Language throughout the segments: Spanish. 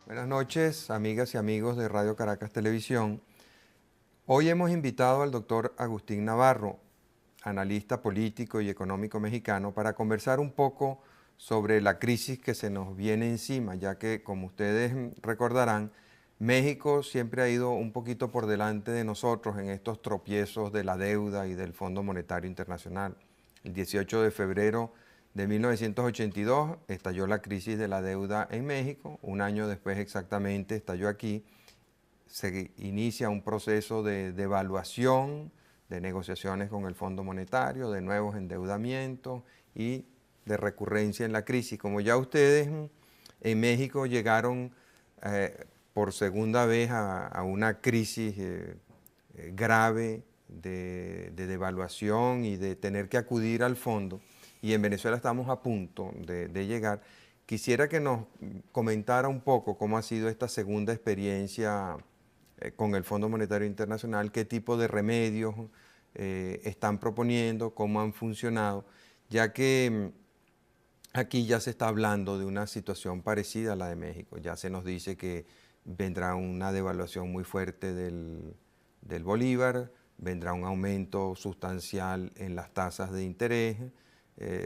Buenas noches, amigas y amigos de Radio Caracas Televisión. Hoy hemos invitado al doctor Agustín Navarro, analista político y económico mexicano, para conversar un poco sobre la crisis que se nos viene encima, ya que, como ustedes recordarán, México siempre ha ido un poquito por delante de nosotros en estos tropiezos de la deuda y del Fondo Monetario Internacional. El 18 de febrero de 1982 estalló la crisis de la deuda en México, un año después exactamente estalló aquí. Se inicia un proceso de devaluación, de negociaciones con el Fondo Monetario, de nuevos endeudamientos y de recurrencia en la crisis. Como ya ustedes en México llegaron por segunda vez a una crisis grave de devaluación y de tener que acudir al fondo, y en Venezuela estamos a punto de llegar, quisiera que nos comentara un poco cómo ha sido esta segunda experiencia con el Fondo Monetario Internacional, qué tipo de remedios están proponiendo, cómo han funcionado, ya que aquí ya se está hablando de una situación parecida a la de México. Ya se nos dice que vendrá una devaluación muy fuerte del bolívar, vendrá un aumento sustancial en las tasas de interés,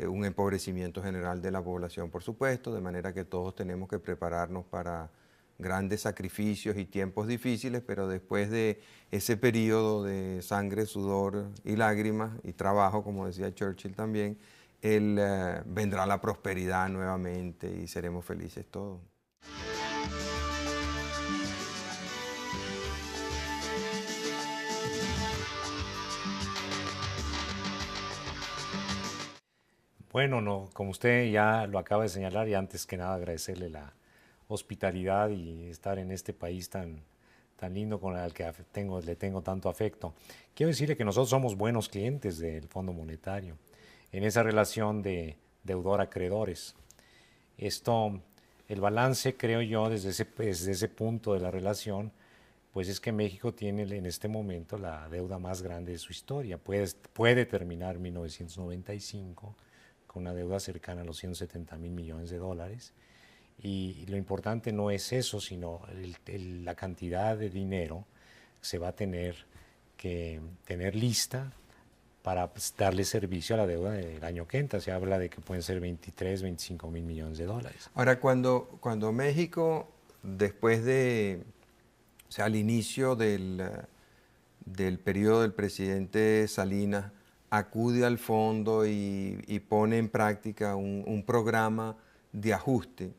un empobrecimiento general de la población, por supuesto, de manera que todos tenemos que prepararnos para grandes sacrificios y tiempos difíciles, pero después de ese periodo de sangre, sudor y lágrimas y trabajo, como decía Churchill también, vendrá la prosperidad nuevamente y seremos felices todos. Bueno, no, como usted ya lo acaba de señalar, y antes que nada agradecerle la hospitalidad y estar en este país tan lindo con el que le tengo tanto afecto. Quiero decirle que nosotros somos buenos clientes del Fondo Monetario en esa relación de deudor-acreedores. Esto, el balance, creo yo, desde ese punto de la relación, pues es que México tiene en este momento la deuda más grande de su historia. Puede terminar 1995 con una deuda cercana a los 170 mil millones de dólares. Y lo importante no es eso, sino la cantidad de dinero que se va a tener que tener lista para darle servicio a la deuda del año que entra. Se habla de que pueden ser 23, 25 mil millones de dólares. Ahora, cuando México, después de, o sea, al inicio del periodo del presidente Salinas, acude al fondo y pone en práctica un programa de ajuste,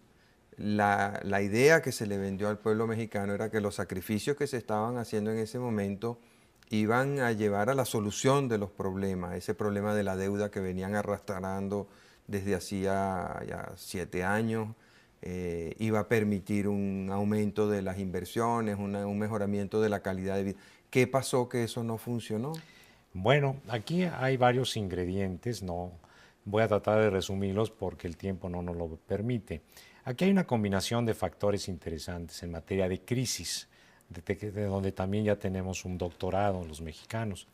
la idea que se le vendió al pueblo mexicano era que los sacrificios que se estaban haciendo en ese momento iban a llevar a la solución de los problemas, ese problema de la deuda que venían arrastrando desde hacía ya 7 años, iba a permitir un aumento de las inversiones, un mejoramiento de la calidad de vida. ¿Qué pasó que eso no funcionó? Bueno, aquí hay varios ingredientes, no voy a tratar de resumirlos porque el tiempo no nos lo permite. Aquí hay una combinación de factores interesantes en materia de crisis, de donde también ya tenemos un doctorado los mexicanos.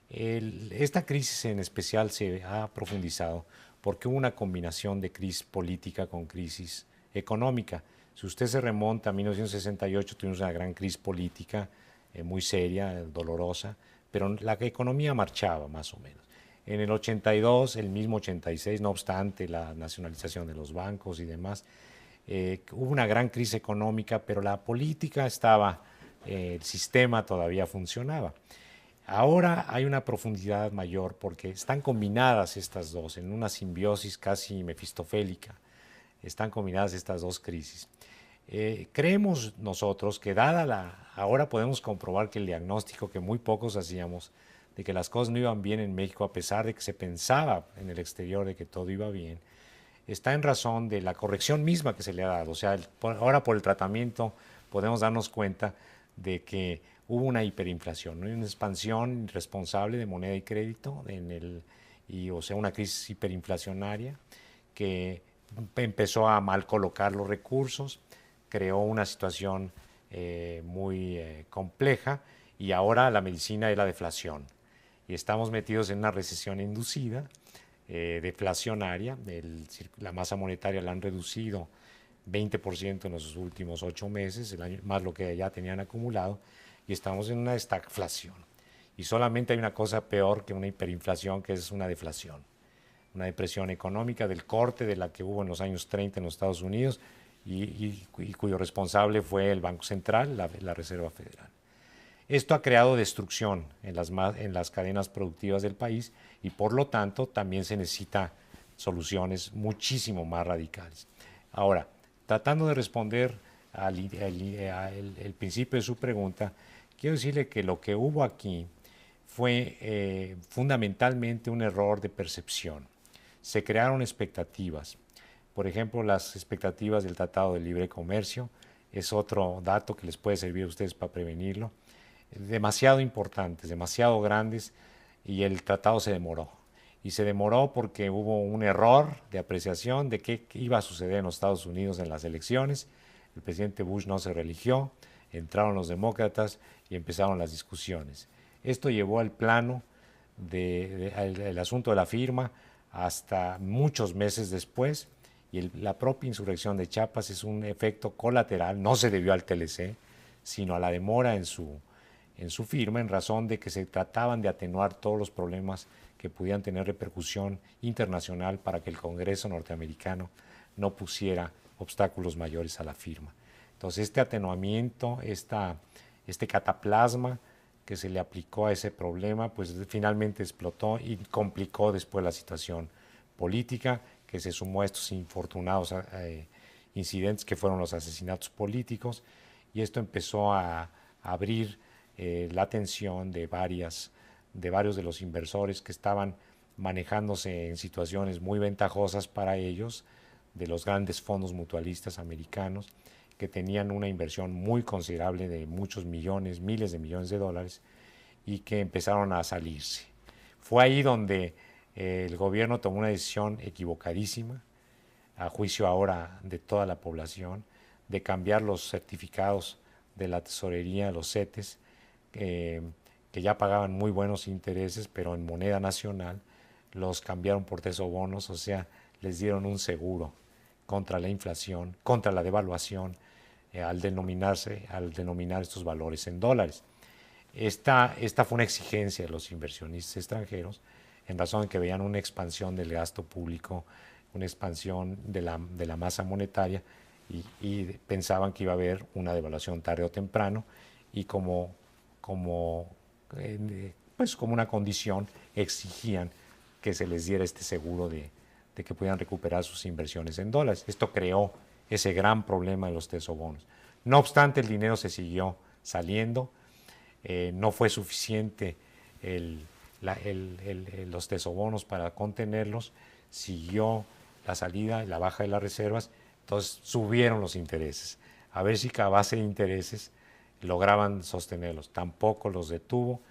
Esta crisis en especial se ha profundizado porque hubo una combinación de crisis política con crisis económica. Si usted se remonta a 1968, tuvimos una gran crisis política muy seria, dolorosa, pero la economía marchaba más o menos. En el 82, el mismo 86, no obstante la nacionalización de los bancos y demás, hubo una gran crisis económica, pero la política estaba, el sistema todavía funcionaba. Ahora hay una profundidad mayor porque están combinadas estas dos en una simbiosis casi mefistofélica. Están combinadas estas dos crisis. Creemos nosotros que ahora podemos comprobar que el diagnóstico que muy pocos hacíamos de que las cosas no iban bien en México a pesar de que se pensaba en el exterior de que todo iba bien, está en razón de la corrección misma que se le ha dado. O sea, ahora por el tratamiento podemos darnos cuenta de que hubo una hiperinflación, ¿no? Una expansión irresponsable de moneda y crédito, o sea, una crisis hiperinflacionaria que empezó a mal colocar los recursos, creó una situación muy compleja, y ahora la medicina es la deflación. Y estamos metidos en una recesión inducida, deflacionaria. La masa monetaria la han reducido 20% en los últimos 8 meses, más lo que ya tenían acumulado, y estamos en una estagflación. Y solamente hay una cosa peor que una hiperinflación, que es una deflación, una depresión económica del corte de la que hubo en los años 30 en los Estados Unidos y cuyo responsable fue el Banco Central, la Reserva Federal. Esto ha creado destrucción en las cadenas productivas del país y por lo tanto también se necesita soluciones muchísimo más radicales. Ahora, tratando de responder al el principio de su pregunta, quiero decirle que lo que hubo aquí fue fundamentalmente un error de percepción. Se crearon expectativas. Por ejemplo, las expectativas del Tratado de Libre Comercio es otro dato que les puede servir a ustedes para prevenirlo. Demasiado importantes, demasiado grandes, y el tratado se demoró. Y se demoró porque hubo un error de apreciación de qué iba a suceder en los Estados Unidos en las elecciones. El presidente Bush no se reeligió, entraron los demócratas y empezaron las discusiones. Esto llevó al plano el asunto de la firma hasta muchos meses después, y la propia insurrección de Chiapas es un efecto colateral, no se debió al TLC, sino a la demora en su firma, en razón de que se trataban de atenuar todos los problemas que pudieran tener repercusión internacional para que el Congreso norteamericano no pusiera obstáculos mayores a la firma. Entonces, este atenuamiento, este cataplasma que se le aplicó a ese problema, pues finalmente explotó y complicó después la situación política, que se sumó a estos infortunados incidentes que fueron los asesinatos políticos, y esto empezó a abrir la atención de varios de los inversores que estaban manejándose en situaciones muy ventajosas para ellos, de los grandes fondos mutualistas americanos, que tenían una inversión muy considerable de muchos millones, miles de millones de dólares, y que empezaron a salirse. Fue ahí donde el gobierno tomó una decisión equivocadísima, a juicio ahora de toda la población, de cambiar los certificados de la tesorería, los CETES, que ya pagaban muy buenos intereses, pero en moneda nacional, los cambiaron por tesobonos, o sea, les dieron un seguro contra la inflación, contra la devaluación, al denominar estos valores en dólares. Esta fue una exigencia de los inversionistas extranjeros, en razón de que veían una expansión del gasto público, una expansión de la masa monetaria, y pensaban que iba a haber una devaluación tarde o temprano, y como una condición exigían que se les diera este seguro de que pudieran recuperar sus inversiones en dólares. Esto creó ese gran problema de los tesobonos. No obstante, el dinero se siguió saliendo, no fue suficiente los tesobonos para contenerlos, siguió la salida y la baja de las reservas, entonces subieron los intereses, a ver si a base de intereses lograban sostenerlos. Tampoco los detuvo,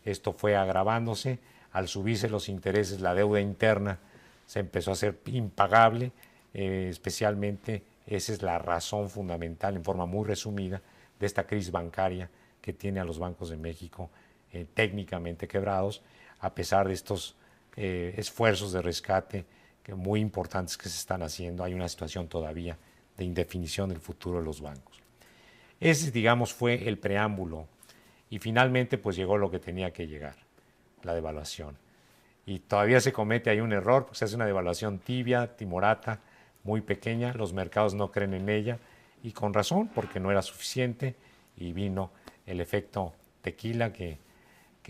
esto fue agravándose. Al subirse los intereses, la deuda interna se empezó a hacer impagable, especialmente esa es la razón fundamental, en forma muy resumida, de esta crisis bancaria que tiene a los bancos de México técnicamente quebrados, a pesar de estos esfuerzos de rescate muy importantes que se están haciendo. Hay una situación todavía de indefinición del futuro de los bancos. Ese, digamos, fue el preámbulo, y finalmente pues llegó lo que tenía que llegar, la devaluación. Y todavía se comete ahí un error, porque se hace una devaluación tibia, timorata, muy pequeña, los mercados no creen en ella, y con razón, porque no era suficiente, y vino el efecto tequila, que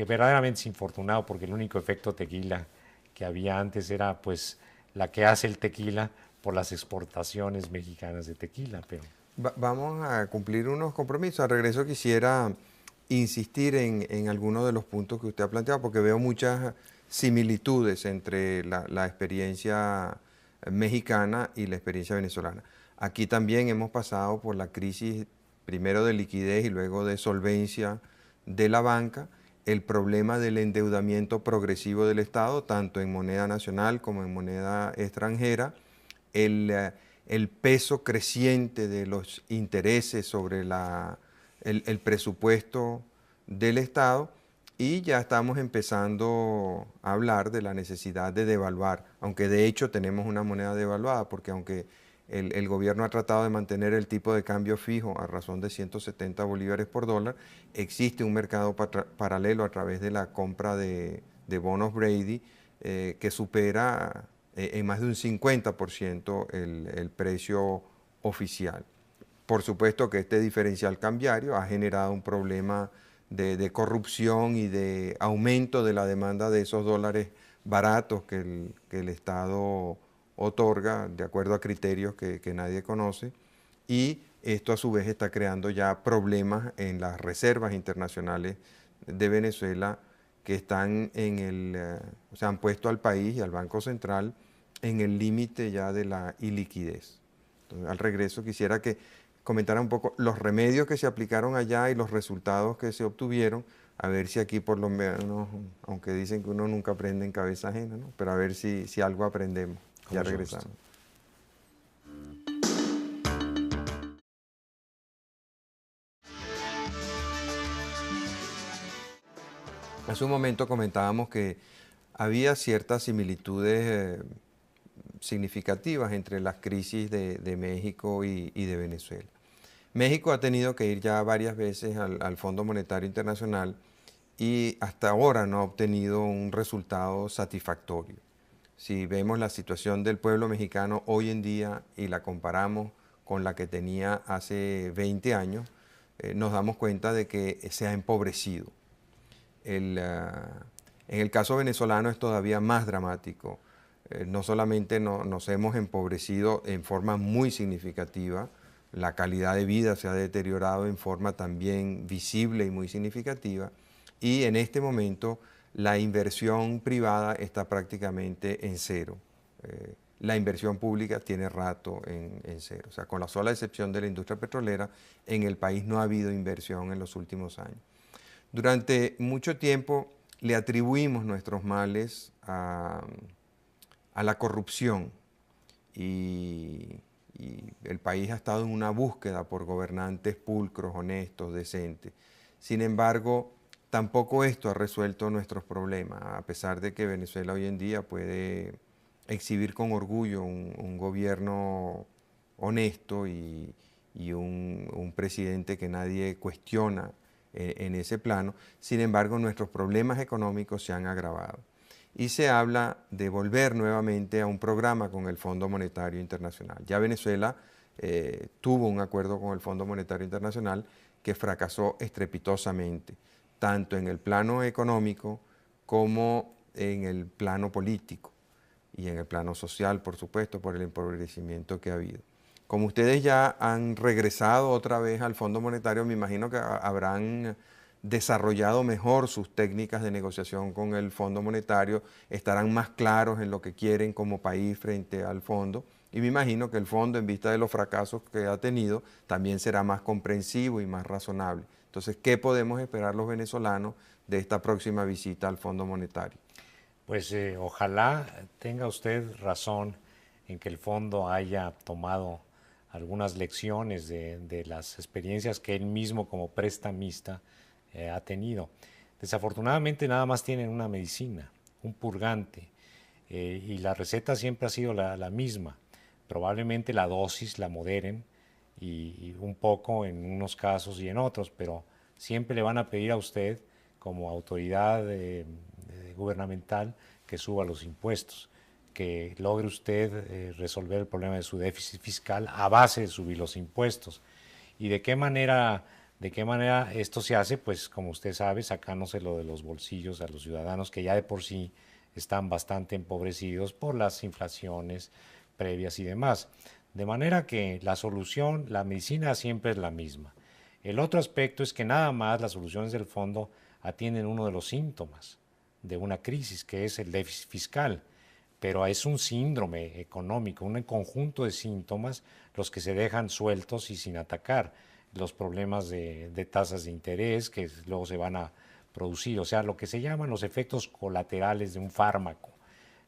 verdaderamente es infortunado, porque el único efecto tequila que había antes era pues la que hace el tequila por las exportaciones mexicanas de tequila. Pero vamos a cumplir unos compromisos. Al regreso quisiera insistir en algunos de los puntos que usted ha planteado, porque veo muchas similitudes entre la experiencia mexicana y la experiencia venezolana. Aquí también hemos pasado por la crisis, primero de liquidez y luego de solvencia de la banca, el problema del endeudamiento progresivo del Estado, tanto en moneda nacional como en moneda extranjera, el peso creciente de los intereses sobre el presupuesto del Estado, y ya estamos empezando a hablar de la necesidad de devaluar, aunque de hecho tenemos una moneda devaluada, porque aunque el gobierno ha tratado de mantener el tipo de cambio fijo a razón de 170 bolívares por dólar. Existe un mercado paralelo a través de la compra de bonos Brady que supera en más de un 50% el precio oficial. Por supuesto que este diferencial cambiario ha generado un problema de corrupción y de aumento de la demanda de esos dólares baratos que el Estado otorga de acuerdo a criterios que nadie conoce, y esto a su vez está creando ya problemas en las reservas internacionales de Venezuela que están o sea, han puesto al país y al Banco Central en el límite ya de la iliquidez. Entonces, al regreso quisiera que comentara un poco los remedios que se aplicaron allá y los resultados que se obtuvieron, a ver si aquí por lo menos, aunque dicen que uno nunca aprende en cabeza ajena, ¿no? Pero a ver si algo aprendemos. Ya regresamos. Hace un momento comentábamos que había ciertas similitudes significativas entre las crisis de México y de Venezuela. México ha tenido que ir ya varias veces al Fondo Monetario Internacional y hasta ahora no ha obtenido un resultado satisfactorio. Si vemos la situación del pueblo mexicano hoy en día y la comparamos con la que tenía hace 20 años, nos damos cuenta de que se ha empobrecido. En el caso venezolano es todavía más dramático. No solamente nos hemos empobrecido en forma muy significativa, la calidad de vida se ha deteriorado en forma también visible y muy significativa, y en este momento la inversión privada está prácticamente en cero. La inversión pública tiene rato en cero. O sea, con la sola excepción de la industria petrolera, en el país no ha habido inversión en los últimos años. Durante mucho tiempo le atribuimos nuestros males a la corrupción y el país ha estado en una búsqueda por gobernantes pulcros, honestos, decentes. Sin embargo, tampoco esto ha resuelto nuestros problemas, a pesar de que Venezuela hoy en día puede exhibir con orgullo un gobierno honesto y un presidente que nadie cuestiona en ese plano. Sin embargo, nuestros problemas económicos se han agravado. Y se habla de volver nuevamente a un programa con el Fondo Monetario Internacional. Ya Venezuela tuvo un acuerdo con el Fondo Monetario Internacional que fracasó estrepitosamente, tanto en el plano económico como en el plano político y en el plano social, por supuesto, por el empobrecimiento que ha habido. Como ustedes ya han regresado otra vez al Fondo Monetario, me imagino que habrán desarrollado mejor sus técnicas de negociación con el Fondo Monetario, estarán más claros en lo que quieren como país frente al fondo, y me imagino que el fondo, en vista de los fracasos que ha tenido, también será más comprensivo y más razonable. Entonces, ¿qué podemos esperar los venezolanos de esta próxima visita al Fondo Monetario? Pues ojalá tenga usted razón en que el fondo haya tomado algunas lecciones de las experiencias que él mismo como prestamista ha tenido. Desafortunadamente nada más tienen una medicina, un purgante, y la receta siempre ha sido la misma. Probablemente la dosis la moderen y un poco en unos casos y en otros, pero siempre le van a pedir a usted como autoridad gubernamental que suba los impuestos, que logre usted resolver el problema de su déficit fiscal a base de subir los impuestos. ¿Y de qué manera esto se hace? Pues como usted sabe, sacándoselo de los bolsillos a los ciudadanos que ya de por sí están bastante empobrecidos por las inflaciones previas y demás. De manera que la solución, la medicina siempre es la misma. El otro aspecto es que nada más las soluciones del fondo atienden uno de los síntomas de una crisis, que es el déficit fiscal, pero es un síndrome económico, un conjunto de síntomas los que se dejan sueltos y sin atacar. Los problemas de tasas de interés que luego se van a producir, o sea, lo que se llaman los efectos colaterales de un fármaco.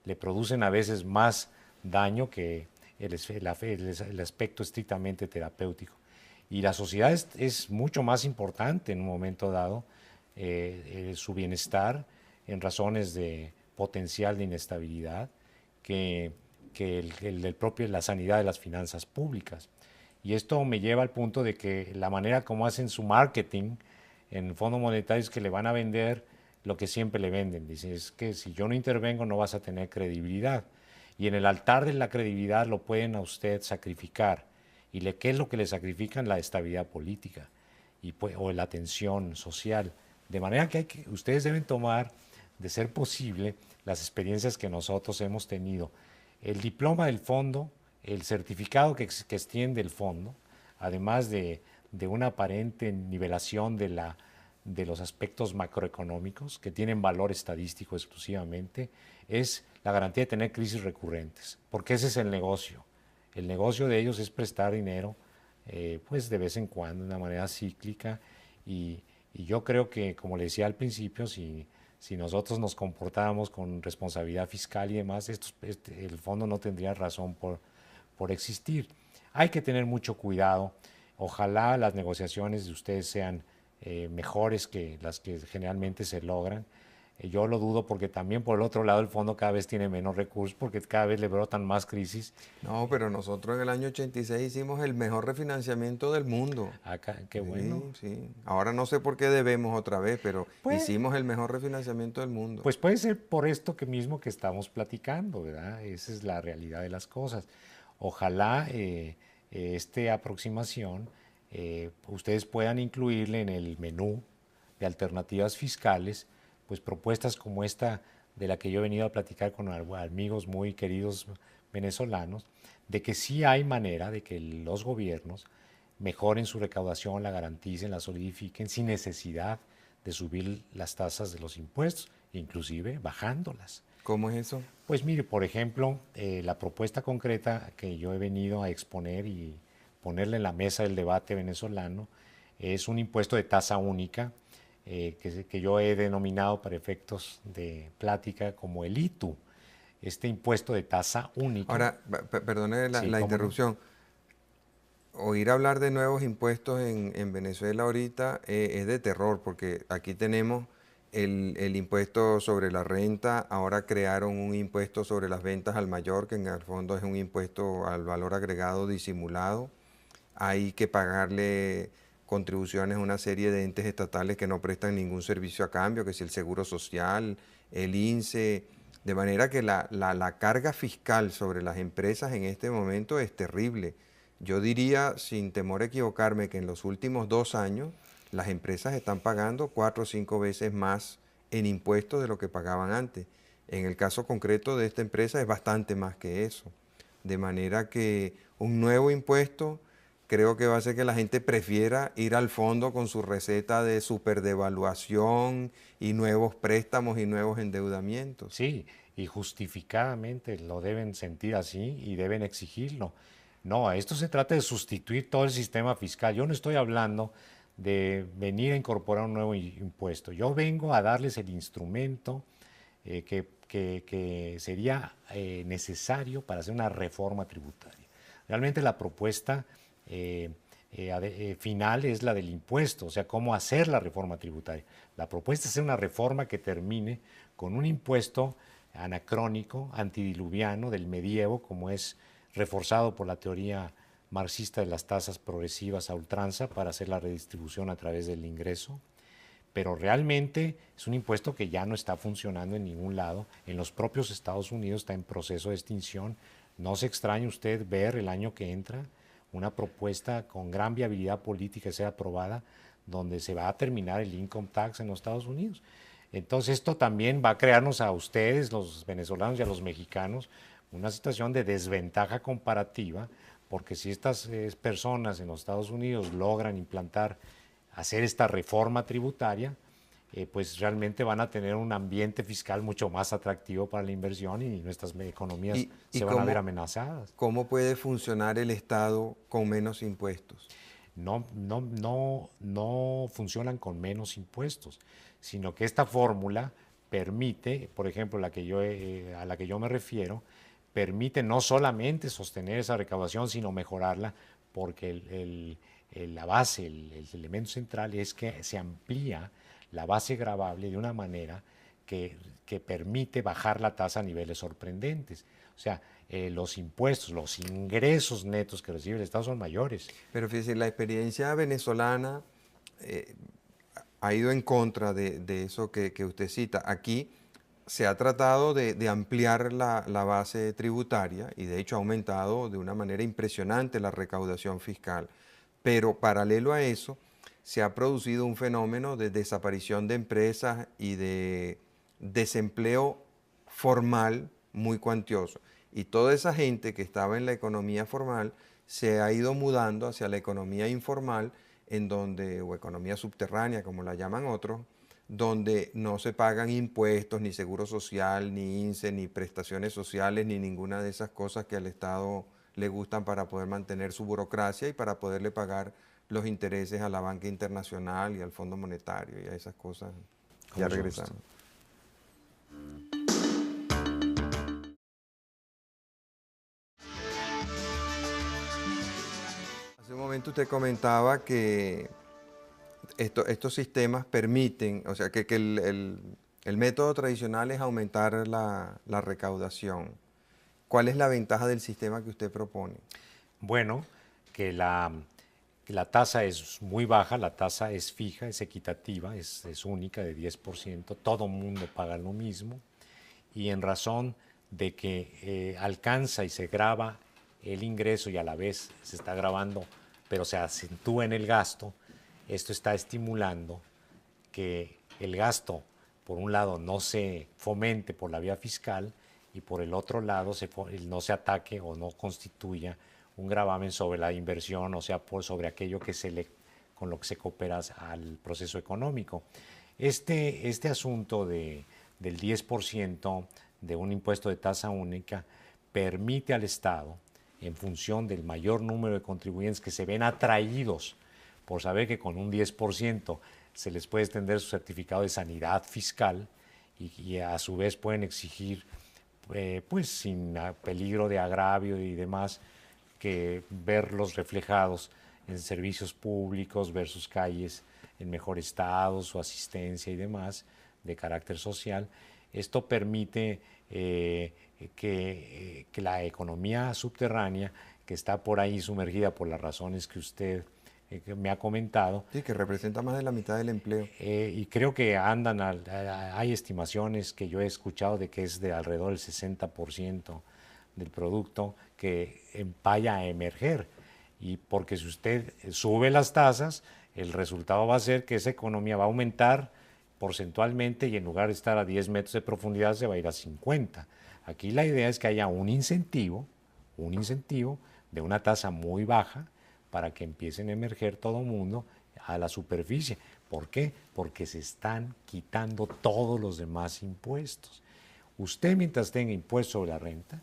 Le producen a veces más daño que el aspecto estrictamente terapéutico. Y la sociedad es mucho más importante en un momento dado, su bienestar, en razones de potencial de inestabilidad, que que la sanidad de las finanzas públicas. Y esto me lleva al punto de que la manera como hacen su marketing en el Fondo Monetario es que le van a vender lo que siempre le venden. Dicen, es que si yo no intervengo no vas a tener credibilidad. Y en el altar de la credibilidad lo pueden a usted sacrificar. ¿Qué es lo que le sacrifican? La estabilidad política o la atención social. De manera que ustedes deben tomar, de ser posible, las experiencias que nosotros hemos tenido. El diploma del fondo, el certificado que extiende el fondo, además de una aparente nivelación de los aspectos macroeconómicos que tienen valor estadístico exclusivamente, es la garantía de tener crisis recurrentes, porque ese es el negocio. El negocio de ellos es prestar dinero pues de vez en cuando, de una manera cíclica, y yo creo que, como le decía al principio, si nosotros nos comportáramos con responsabilidad fiscal y demás, el fondo no tendría razón por existir. Hay que tener mucho cuidado. Ojalá las negociaciones de ustedes sean mejores que las que generalmente se logran. Yo lo dudo porque también por el otro lado el fondo cada vez tiene menos recursos porque cada vez le brotan más crisis. No, pero nosotros en el año 86 hicimos el mejor refinanciamiento del mundo. Acá, qué Sí, bueno. sí. Ahora no sé por qué debemos otra vez, pero Pues, hicimos el mejor refinanciamiento del mundo. pues puede ser por esto mismo que estamos platicando, ¿verdad? Esa es la realidad de las cosas. Ojalá esta aproximación ustedes puedan incluirle en el menú de alternativas fiscales, pues propuestas como esta de la que yo he venido a platicar con amigos muy queridos venezolanos, de que sí hay manera de que los gobiernos mejoren su recaudación, la garanticen, la solidifiquen sin necesidad de subir las tasas de los impuestos, inclusive bajándolas. ¿Cómo es eso? Pues mire, por ejemplo, la propuesta concreta que yo he venido a exponer y ponerle en la mesa del debate venezolano es un impuesto de tasa única que yo he denominado para efectos de plática como el ITU, este impuesto de tasa única. Ahora, perdone Sí, la cómo no. interrupción. Oír hablar de nuevos impuestos en Venezuela ahorita es de terror, porque aquí tenemos el impuesto sobre la renta, ahora crearon un impuesto sobre las ventas al mayor, que en el fondo es un impuesto al valor agregado disimulado. Hay que pagarle contribuciones a una serie de entes estatales que no prestan ningún servicio a cambio, que es el Seguro Social, el INSE, de manera que la carga fiscal sobre las empresas en este momento es terrible. Yo diría, sin temor a equivocarme, que en los últimos 2 años las empresas están pagando 4 o 5 veces más en impuestos de lo que pagaban antes. En el caso concreto de esta empresa es bastante más que eso. De manera que un nuevo impuesto creo que va a hacer que la gente prefiera ir al fondo con su receta de superdevaluación y nuevos préstamos y nuevos endeudamientos. Sí, y justificadamente lo deben sentir así y deben exigirlo. No, esto se trata de sustituir todo el sistema fiscal. Yo no estoy hablando de venir a incorporar un nuevo impuesto. Yo vengo a darles el instrumento que sería necesario para hacer una reforma tributaria. Realmente la propuesta final es la del impuesto, o sea, cómo hacer la reforma tributaria. La propuesta es hacer una reforma que termine con un impuesto anacrónico, antidiluviano, del medievo, como es reforzado por la teoría marxista de las tasas progresivas a ultranza para hacer la redistribución a través del ingreso. Pero realmente es un impuesto que ya no está funcionando en ningún lado. En los propios Estados Unidos está en proceso de extinción. No se extrañe usted ver el año que entra una propuesta con gran viabilidad política que sea aprobada, donde se va a terminar el income tax en los Estados Unidos. Entonces esto también va a crearnos a ustedes, los venezolanos y a los mexicanos, una situación de desventaja comparativa, porque si estas personas en los Estados Unidos logran implantar, hacer esta reforma tributaria, pues realmente van a tener un ambiente fiscal mucho más atractivo para la inversión y nuestras economías se van a ver amenazadas. ¿Cómo puede funcionar el Estado con menos impuestos? No funcionan con menos impuestos, sino que esta fórmula permite, por ejemplo, a la que yo me refiero, permite no solamente sostener esa recaudación, sino mejorarla, porque la base, el elemento central es que se amplía la base gravable de una manera que permite bajar la tasa a niveles sorprendentes. O sea, los impuestos, los ingresos netos que recibe el Estado son mayores. Pero fíjese, la experiencia venezolana ha ido en contra de eso que usted cita. Aquí se ha tratado de ampliar la base tributaria y de hecho ha aumentado de una manera impresionante la recaudación fiscal. Pero paralelo a eso, se ha producido un fenómeno de desaparición de empresas y de desempleo formal muy cuantioso. Y toda esa gente que estaba en la economía formal se ha ido mudando hacia la economía informal, en donde, o economía subterránea, como la llaman otros, donde no se pagan impuestos, ni seguro social, ni INSEE, ni prestaciones sociales, ni ninguna de esas cosas que al Estado le gustan para poder mantener su burocracia y para poderle pagar los intereses a la banca internacional y al Fondo Monetario y a esas cosas. Ya regresamos. Hace un momento usted comentaba que estos sistemas permiten, o sea, que el método tradicional es aumentar la recaudación. ¿Cuál es la ventaja del sistema que usted propone? Bueno, que la tasa es muy baja, la tasa es fija, es equitativa, es única de 10%, todo mundo paga lo mismo y en razón de que alcanza y se graba el ingreso y a la vez se está grabando, pero se acentúa en el gasto, esto está estimulando que el gasto, por un lado, no se fomente por la vía fiscal y por el otro lado no se ataque o no constituya un gravamen sobre la inversión, o sea, sobre aquello con lo que se coopera al proceso económico. Este asunto del 10% de un impuesto de tasa única permite al Estado, en función del mayor número de contribuyentes que se ven atraídos por saber que con un 10% se les puede extender su certificado de sanidad fiscal y a su vez pueden exigir, pues sin peligro de agravio y demás, que verlos reflejados en servicios públicos, ver sus calles en mejor estado, su asistencia y demás de carácter social. Esto permite que la economía subterránea, que está por ahí sumergida por las razones que usted que me ha comentado. Sí, que representa más de la mitad del empleo. Y creo que hay estimaciones que yo he escuchado de que es de alrededor del 60% del producto que vaya a emerger. Y porque si usted sube las tasas, el resultado va a ser que esa economía va a aumentar porcentualmente y en lugar de estar a 10 metros de profundidad se va a ir a 50. Aquí la idea es que haya un incentivo de una tasa muy baja para que empiecen a emerger todo el mundo a la superficie. ¿Por qué? Porque se están quitando todos los demás impuestos. Usted mientras tenga impuesto sobre la renta,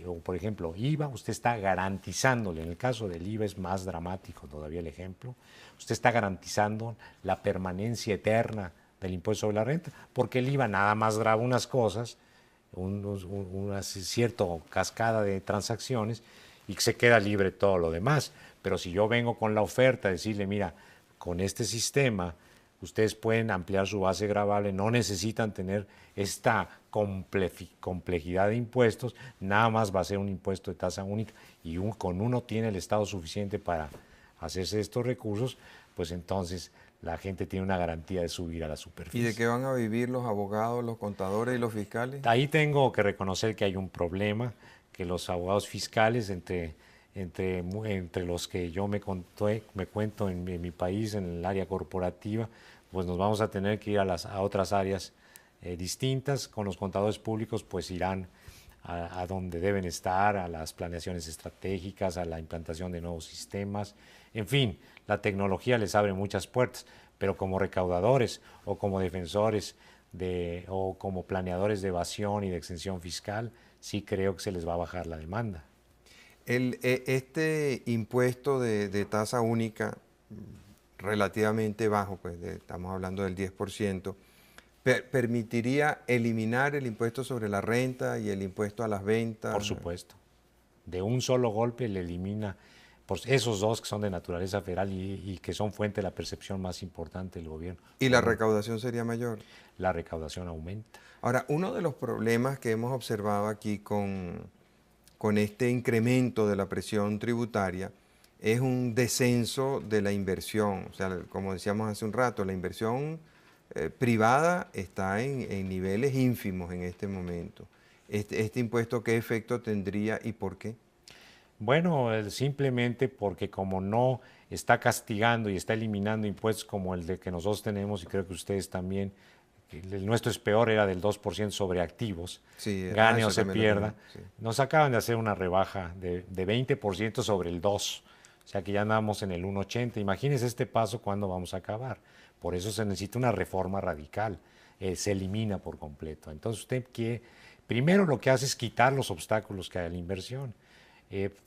o por ejemplo IVA, usted está garantizándole, en el caso del IVA es más dramático todavía el ejemplo, usted está garantizando la permanencia eterna del impuesto sobre la renta, porque el IVA nada más graba unas cosas, una cierta cascada de transacciones y se queda libre todo lo demás. Pero si yo vengo con la oferta a decirle, mira, con este sistema ustedes pueden ampliar su base gravable, no necesitan tener esta complejidad de impuestos, nada más va a ser un impuesto de tasa única y con uno tiene el Estado suficiente para hacerse estos recursos, pues entonces la gente tiene una garantía de subir a la superficie. ¿Y de qué van a vivir los abogados, los contadores y los fiscales? Ahí tengo que reconocer que hay un problema, que los abogados fiscales, entre los que yo me cuento en mi país, en el área corporativa, pues nos vamos a tener que ir a otras áreas distintas. Con los contadores públicos, pues irán a donde deben estar, a las planeaciones estratégicas, a la implantación de nuevos sistemas. En fin, la tecnología les abre muchas puertas, pero como recaudadores o como defensores o como planeadores de evasión y de exención fiscal, sí creo que se les va a bajar la demanda. Este impuesto de tasa única relativamente bajo, pues estamos hablando del 10%, ¿permitiría eliminar el impuesto sobre la renta y el impuesto a las ventas? Por supuesto. De un solo golpe le elimina esos dos que son de naturaleza federal y que son fuente de la percepción más importante del gobierno. ¿Y la recaudación sería mayor? La recaudación aumenta. Ahora, uno de los problemas que hemos observado aquí con con este incremento de la presión tributaria es un descenso de la inversión. O sea, como decíamos hace un rato, la inversión privada está en niveles ínfimos en este momento. Este impuesto, ¿qué efecto tendría y por qué? Bueno, simplemente porque como no está castigando y está eliminando impuestos como el de que nosotros tenemos, y creo que ustedes también, que el nuestro es peor, era del 2% sobre activos, Sí, gane o eso se también lo pierda, tenemos. Sí. nos acaban de hacer una rebaja de 20% sobre el 2%, o sea que ya andamos en el 1,80. Imagínense este paso, ¿cuándo vamos a acabar? Por eso se necesita una reforma radical, se elimina por completo. Entonces usted quiere, primero lo que hace es quitar los obstáculos que hay a la inversión.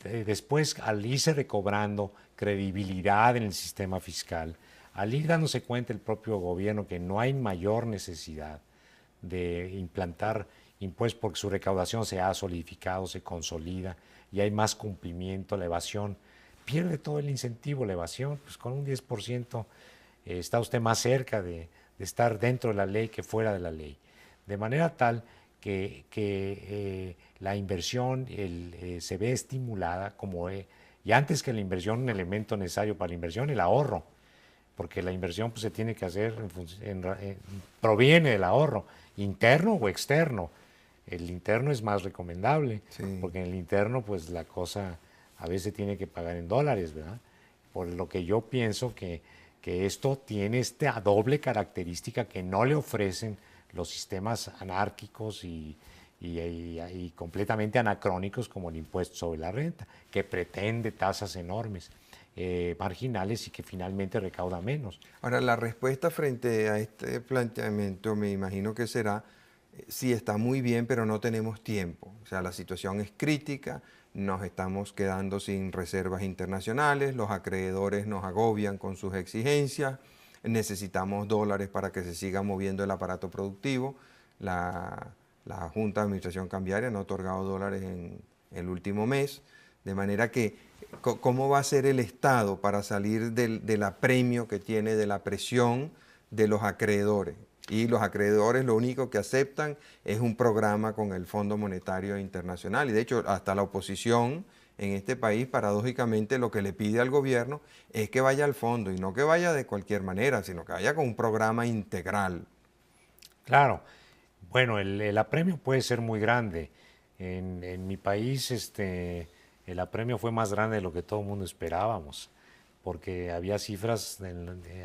Después, al irse recobrando credibilidad en el sistema fiscal, al ir dándose cuenta el propio gobierno que no hay mayor necesidad de implantar impuestos porque su recaudación se ha solidificado, se consolida y hay más cumplimiento, la evasión pierde todo el incentivo, la evasión, pues con un 10% está usted más cerca de estar dentro de la ley que fuera de la ley. De manera tal que la inversión se ve estimulada como, y antes que la inversión, un elemento necesario para la inversión, el ahorro, porque la inversión pues, se tiene que hacer, proviene del ahorro, interno o externo. El interno es más recomendable, Sí. porque en el interno pues la cosa a veces tiene que pagar en dólares, ¿verdad? Por lo que yo pienso que esto tiene esta doble característica que no le ofrecen los sistemas anárquicos y completamente anacrónicos como el impuesto sobre la renta, que pretende tasas enormes, marginales y que finalmente recauda menos. Ahora, la respuesta frente a este planteamiento me imagino que será, sí está muy bien, pero no tenemos tiempo. O sea, la situación es crítica, nos estamos quedando sin reservas internacionales, los acreedores nos agobian con sus exigencias, necesitamos dólares para que se siga moviendo el aparato productivo. La Junta de Administración Cambiaria no ha otorgado dólares en el último mes, de manera que ¿cómo va a ser el Estado para salir del apremio que tiene, de la presión de los acreedores? Y los acreedores lo único que aceptan es un programa con el Fondo Monetario Internacional. Y de hecho, hasta la oposición en este país, paradójicamente, lo que le pide al gobierno es que vaya al fondo y no que vaya de cualquier manera, sino que vaya con un programa integral. Claro, bueno, el apremio puede ser muy grande. En mi país, el apremio fue más grande de lo que todo el mundo esperábamos, porque había cifras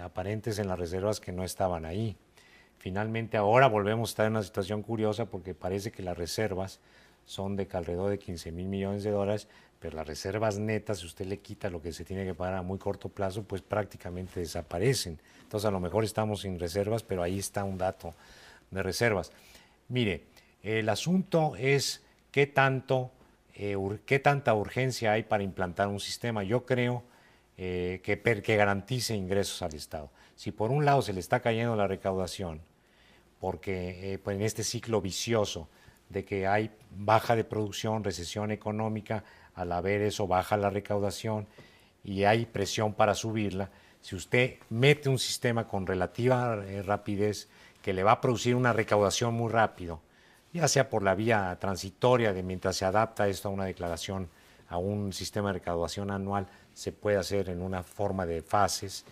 aparentes en las reservas que no estaban ahí. Finalmente, ahora volvemos a estar en una situación curiosa porque parece que las reservas son de alrededor de 15,000 millones de dólares, pero las reservas netas, si usted le quita lo que se tiene que pagar a muy corto plazo, pues prácticamente desaparecen. Entonces, a lo mejor estamos sin reservas, pero ahí está un dato de reservas. Mire, el asunto es qué tanta urgencia hay para implantar un sistema. Yo creo que garantice ingresos al Estado. Si por un lado se le está cayendo la recaudación, porque pues en este ciclo vicioso de que hay baja de producción, recesión económica, al haber eso baja la recaudación y hay presión para subirla, si usted mete un sistema con relativa rapidez que le va a producir una recaudación muy rápido, ya sea por la vía transitoria de mientras se adapta esto a una declaración, a un sistema de recaudación anual, se puede hacer en una forma de fases,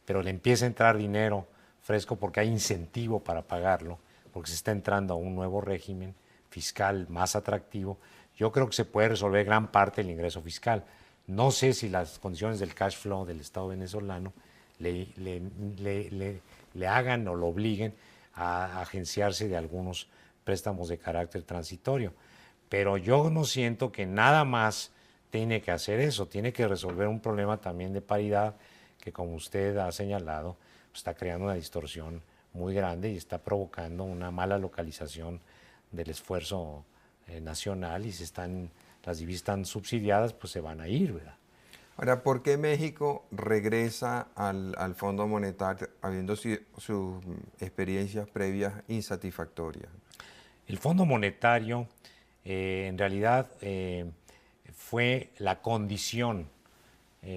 pero le empieza a entrar dinero fresco porque hay incentivo para pagarlo, porque se está entrando a un nuevo régimen fiscal más atractivo. Yo creo que se puede resolver gran parte del ingreso fiscal. No sé si las condiciones del cash flow del Estado venezolano le hagan o lo obliguen a agenciarse de algunos préstamos de carácter transitorio. Pero yo no siento que nada más tiene que hacer eso, tiene que resolver un problema también de paridad que, como usted ha señalado, está creando una distorsión muy grande y está provocando una mala localización del esfuerzo nacional, y si las divisas están subsidiadas, pues se van a ir, ¿verdad? Ahora, ¿por qué México regresa al Fondo Monetario habiendo sus experiencias previas insatisfactorias? El Fondo Monetario en realidad fue la condición,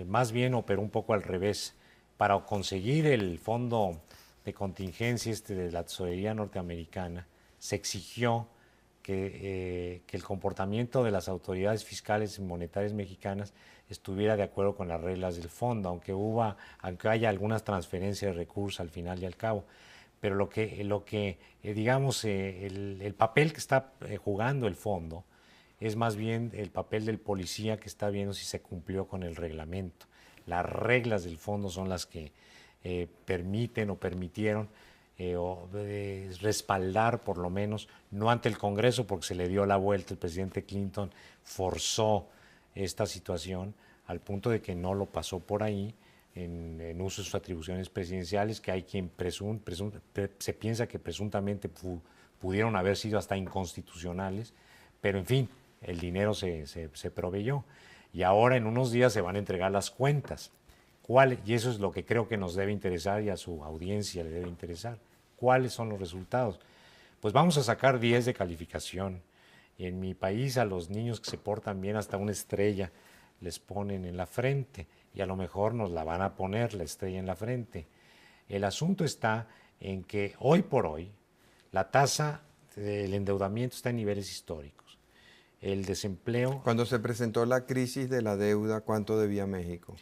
más bien operó un poco al revés. Para conseguir el fondo de contingencia de la tesorería norteamericana, se exigió que el comportamiento de las autoridades fiscales y monetarias mexicanas estuviera de acuerdo con las reglas del fondo, aunque haya algunas transferencias de recursos al final y al cabo. Pero digamos, el papel que está jugando el fondo es más bien el papel del policía que está viendo si se cumplió con el reglamento. Las reglas del fondo son las que permiten o permitieron respaldar, por lo menos, no ante el Congreso, porque se le dio la vuelta, el presidente Clinton forzó esta situación al punto de que no lo pasó por ahí en uso de sus atribuciones presidenciales, que hay quien se piensa que presuntamente pudieron haber sido hasta inconstitucionales, pero en fin, el dinero se proveyó. Y ahora en unos días se van a entregar las cuentas. Y eso es lo que creo que nos debe interesar y a su audiencia le debe interesar. ¿Cuáles son los resultados? Pues vamos a sacar 10 de calificación. Y en mi país a los niños que se portan bien hasta una estrella les ponen en la frente y a lo mejor nos la van a poner la estrella en la frente. El asunto está en que hoy por hoy la tasa del endeudamiento está en niveles históricos. El desempleo... Cuando se presentó la crisis de la deuda, ¿cuánto debía México?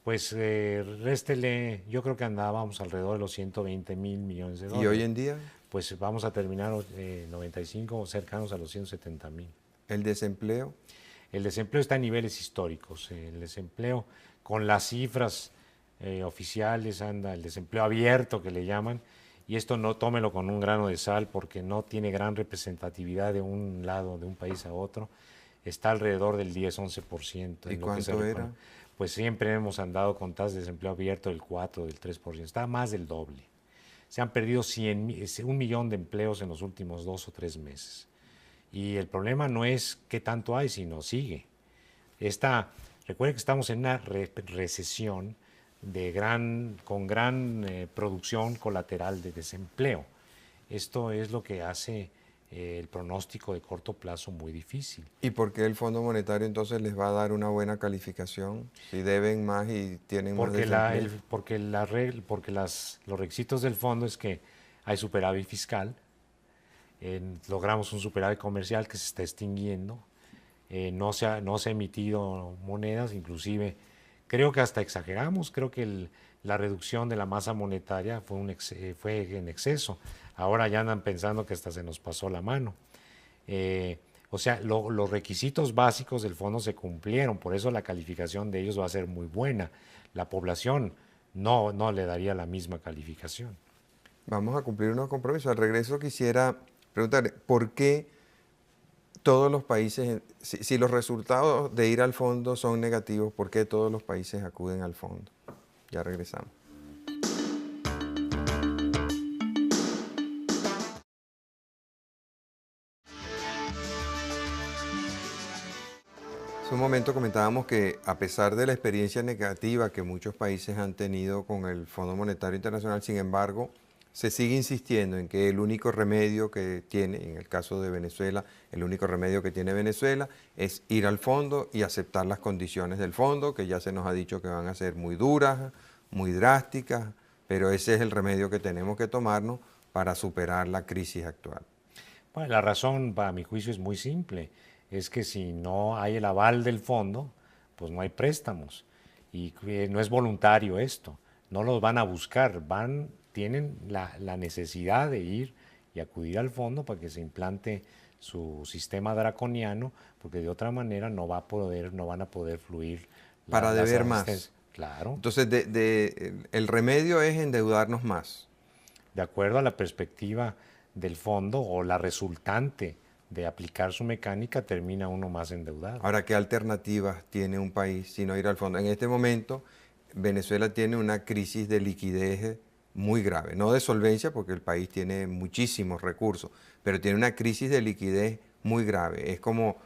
Pues réstele, yo creo que andábamos alrededor de los 120 mil millones de dólares. ¿Y hoy en día? Pues vamos a terminar 95 cercanos a los 170 mil. ¿El desempleo? El desempleo está en niveles históricos. El desempleo, con las cifras oficiales, anda el desempleo abierto que le llaman, y esto no tómelo con un grano de sal porque no tiene gran representatividad de un lado, de un país a otro, está alrededor del 10-11%. ¿Y cuánto era? Pues siempre hemos andado con tasas de desempleo abierto del 4, del 3%, está más del doble. Se han perdido 1 millón de empleos en los últimos 2 o 3 meses. Y el problema no es qué tanto hay, sino sigue. Recuerden que estamos en una recesión con gran producción colateral de desempleo. Esto es lo que hace el pronóstico de corto plazo muy difícil. ¿Y por qué el Fondo Monetario entonces les va a dar una buena calificación si deben más y tienen más desempleo? Porque los requisitos del fondo es que hay superávit fiscal, logramos un superávit comercial que se está extinguiendo, no se ha emitido monedas, inclusive creo que hasta exageramos, creo que la reducción de la masa monetaria fue en exceso. Ahora ya andan pensando que hasta se nos pasó la mano. O sea, los requisitos básicos del fondo se cumplieron, por eso la calificación de ellos va a ser muy buena. La población no le daría la misma calificación. Vamos a cumplir unos compromisos. Al regreso quisiera preguntarle, ¿por qué todos los países, si los resultados de ir al fondo son negativos, ¿por qué todos los países acuden al fondo? Ya regresamos. Hace un momento comentábamos que a pesar de la experiencia negativa que muchos países han tenido con el Fondo Monetario Internacional, sin embargo, se sigue insistiendo en que el único remedio que tiene, en el caso de Venezuela, el único remedio que tiene Venezuela es ir al fondo y aceptar las condiciones del fondo, que ya se nos ha dicho que van a ser muy duras, muy drásticas, pero ese es el remedio que tenemos que tomarnos para superar la crisis actual. Bueno, la razón, para mi juicio, es muy simple. Es que si no hay el aval del fondo, pues no hay préstamos. Y no es voluntario esto. No los van a buscar, tienen la necesidad de ir y acudir al fondo para que se implante su sistema draconiano, porque de otra manera no van a poder fluir para deber más. Claro. Entonces, el remedio es endeudarnos más. De acuerdo a la perspectiva del fondo o la resultante de aplicar su mecánica, termina uno más endeudado. Ahora, ¿qué alternativas tiene un país si no ir al fondo? En este momento, Venezuela tiene una crisis de liquidez muy grave, no de solvencia porque el país tiene muchísimos recursos, pero tiene una crisis de liquidez muy grave. Es como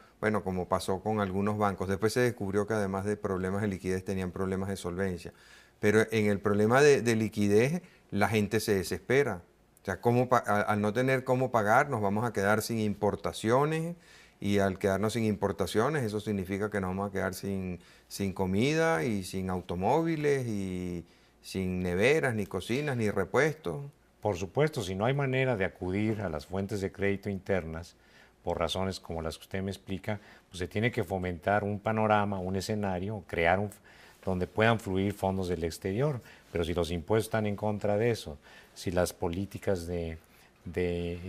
pasó con algunos bancos. Después se descubrió que además de problemas de liquidez tenían problemas de solvencia. Pero en el problema de liquidez, la gente se desespera. O sea, al no tener cómo pagar, nos vamos a quedar sin importaciones, y al quedarnos sin importaciones, eso significa que nos vamos a quedar sin comida y sin automóviles y sin neveras, ni cocinas, ni repuestos. Por supuesto, si no hay manera de acudir a las fuentes de crédito internas, por razones como las que usted me explica, pues se tiene que fomentar un panorama, un escenario, donde puedan fluir fondos del exterior. Pero si los impuestos están en contra de eso, si las políticas de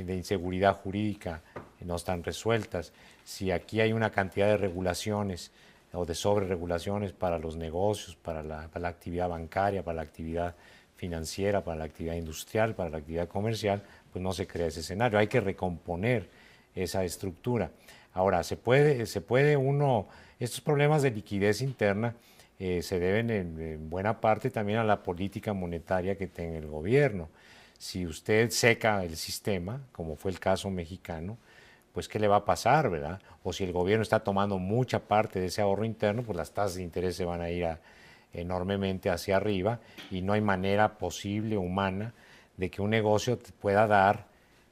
inseguridad jurídica no están resueltas, si aquí hay una cantidad de regulaciones o de sobreregulaciones para los negocios, para la actividad bancaria, para la actividad financiera, para la actividad industrial, para la actividad comercial, pues no se crea ese escenario. Hay que recomponer esa estructura. Ahora, estos problemas de liquidez interna se deben en buena parte también a la política monetaria que tenga el gobierno. Si usted seca el sistema, como fue el caso mexicano, pues ¿qué le va a pasar, verdad? O si el gobierno está tomando mucha parte de ese ahorro interno, pues las tasas de interés se van a ir enormemente hacia arriba y no hay manera posible, humana, de que un negocio pueda dar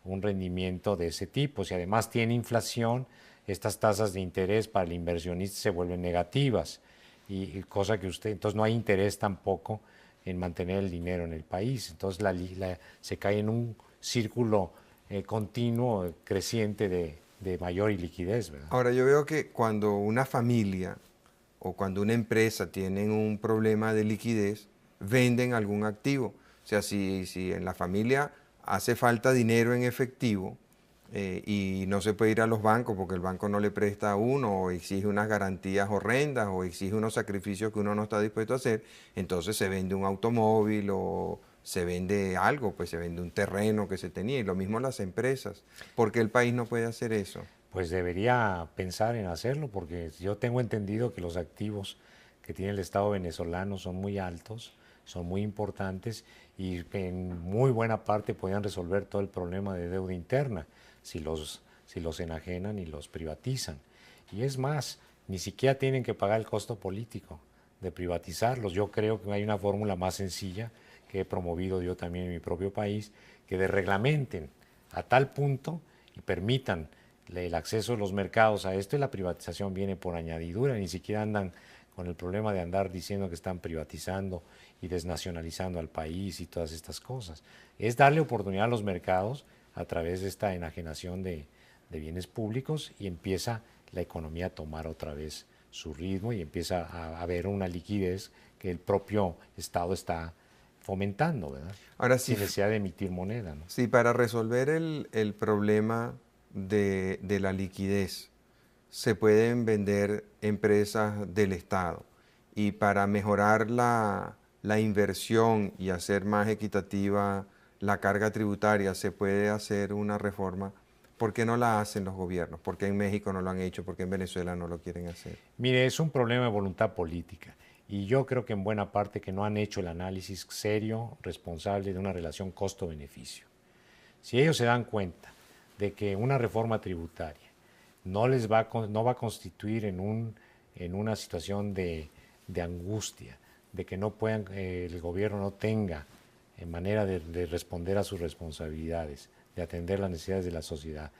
un rendimiento de ese tipo. Si además tiene inflación, estas tasas de interés para el inversionista se vuelven negativas y cosa que entonces no hay interés tampoco en mantener el dinero en el país. Entonces se cae en un círculo continuo, creciente de mayor liquidez, ¿verdad? Ahora, yo veo que cuando una familia o cuando una empresa tienen un problema de liquidez, venden algún activo. O sea, si en la familia hace falta dinero en efectivo y no se puede ir a los bancos porque el banco no le presta a uno o exige unas garantías horrendas o exige unos sacrificios que uno no está dispuesto a hacer, entonces se vende un automóvil o se vende algo, pues se vende un terreno que se tenía y lo mismo las empresas. ¿Por qué el país no puede hacer eso? Pues debería pensar en hacerlo, porque yo tengo entendido que los activos que tiene el Estado venezolano son muy altos, son muy importantes y en muy buena parte podrían resolver todo el problema de deuda interna si los enajenan y los privatizan. Y es más, ni siquiera tienen que pagar el costo político de privatizarlos. Yo creo que hay una fórmula más sencilla que he promovido yo también en mi propio país, que reglamenten a tal punto y permitan el acceso de los mercados a esto, y la privatización viene por añadidura, ni siquiera andan con el problema de andar diciendo que están privatizando y desnacionalizando al país y todas estas cosas. Es darle oportunidad a los mercados a través de esta enajenación de bienes públicos y empieza la economía a tomar otra vez su ritmo y empieza a haber una liquidez que el propio Estado está fomentando, ¿verdad? Ahora sí, Sin necesidad de emitir moneda, ¿no? sí, para resolver el problema de la liquidez se pueden vender empresas del Estado y para mejorar la inversión y hacer más equitativa la carga tributaria se puede hacer una reforma. ¿Por qué no la hacen los gobiernos? ¿Por qué en México no lo han hecho? ¿Por qué en Venezuela no lo quieren hacer? Mire, es un problema de voluntad política y yo creo que en buena parte que no han hecho el análisis serio, responsable de una relación costo-beneficio. Si ellos se dan cuenta de que una reforma tributaria no va a constituir en una situación de angustia, de que no puedan, el gobierno no tenga manera de responder a sus responsabilidades, de atender las necesidades de la sociedad,